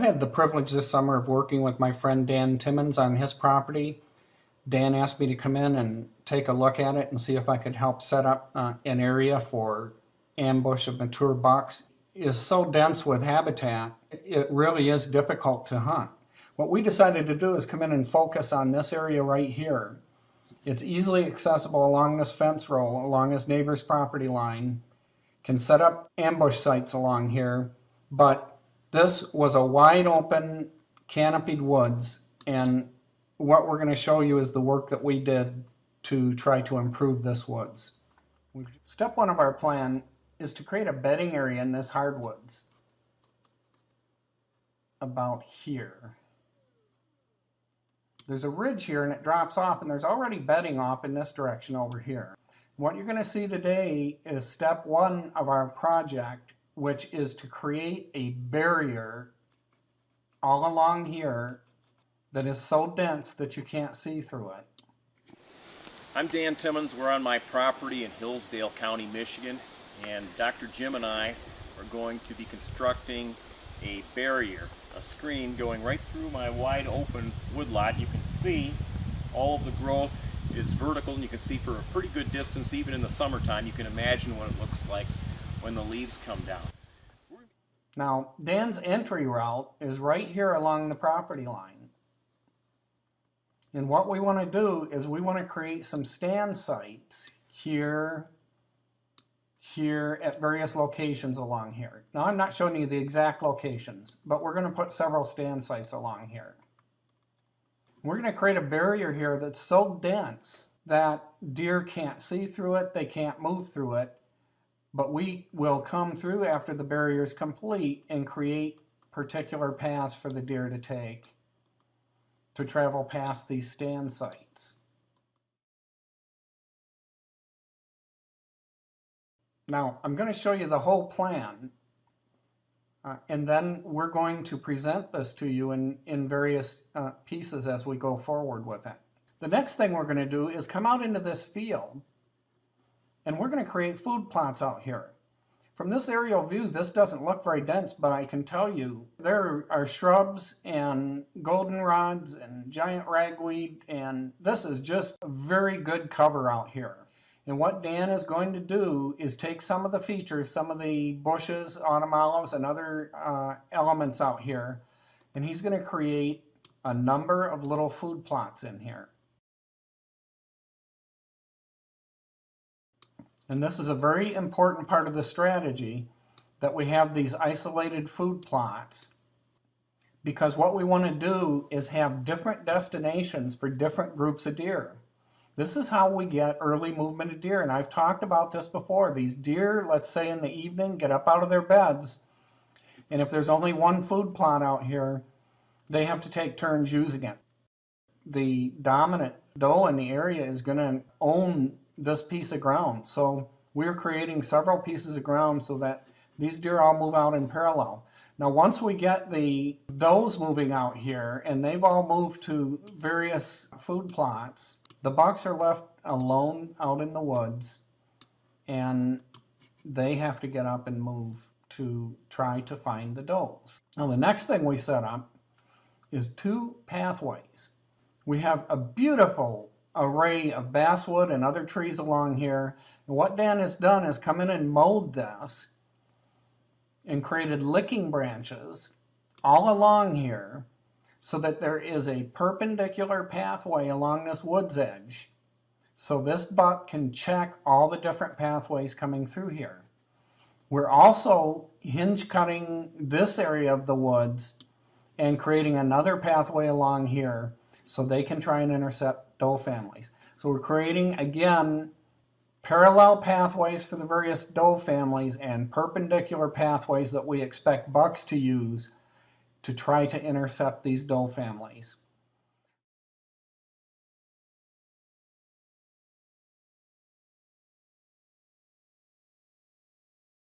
had the privilege this summer of working with my friend Dan Timmons on his property. Dan asked me to come in and take a look at it and see if I could help set up an area for ambush of mature bucks. It is so dense with habitat, it really is difficult to hunt. What we decided to do is come in and focus on this area right here. It's easily accessible along this fence row, along his neighbor's property line. Can set up ambush sites along here, but this was a wide open canopied woods, and what we're going to show you is the work that we did to try to improve this woods. Step one of our plan is to create a bedding area in this hardwoods about here. There's a ridge here and it drops off, and there's already bedding off in this direction over here. What you're going to see today is step one of our project, which is to create a barrier all along here that is so dense that you can't see through it. I'm Dan Timmons. We're on my property in Hillsdale County, Michigan, and Dr. Jim and I are going to be constructing a barrier, a screen going right through my wide open woodlot. You can see all of the growth is vertical, and you can see for a pretty good distance. Even in the summertime, you can imagine what it looks like when the leaves come down. Now, Dan's entry route is right here along the property line. And what we want to do is we want to create some stand sites here, here, at various locations along here. Now, I'm not showing you the exact locations, but we're going to put several stand sites along here. We're going to create a barrier here that's so dense that deer can't see through it, they can't move through it, but we will come through after the barrier is complete and create particular paths for the deer to take to travel past these stand sites. Now, I'm going to show you the whole plan, and then we're going to present this to you in various pieces as we go forward with it. The next thing we're going to do is come out into this field, and we're going to create food plots out here. From this aerial view, this doesn't look very dense, but I can tell you there are shrubs and goldenrods and giant ragweed, and this is just a very good cover out here. And what Dan is going to do is take some of the features, some of the bushes, autumn olives, and other elements out here, and he's going to create a number of little food plots in here. And this is a very important part of the strategy, that we have these isolated food plots, because what we want to do is have different destinations for different groups of deer. This is how we get early movement of deer, and I've talked about this before. These deer, let's say in the evening, get up out of their beds, and if there's only one food plot out here, they have to take turns using it. The dominant doe in the area is going to own this piece of ground, so we're creating several pieces of ground so that these deer all move out in parallel. Now, once we get the does moving out here, and they've all moved to various food plots, the bucks are left alone out in the woods, and they have to get up and move to try to find the does. Now, the next thing we set up is two pathways. We have a beautiful array of basswood and other trees along here. And what Dan has done is come in and mowed this and created licking branches all along here, so that there is a perpendicular pathway along this woods edge, so this buck can check all the different pathways coming through here. We're also hinge cutting this area of the woods and creating another pathway along here so they can try and intercept doe families. So we're creating, again, parallel pathways for the various doe families and perpendicular pathways that we expect bucks to use to try to intercept these doe families.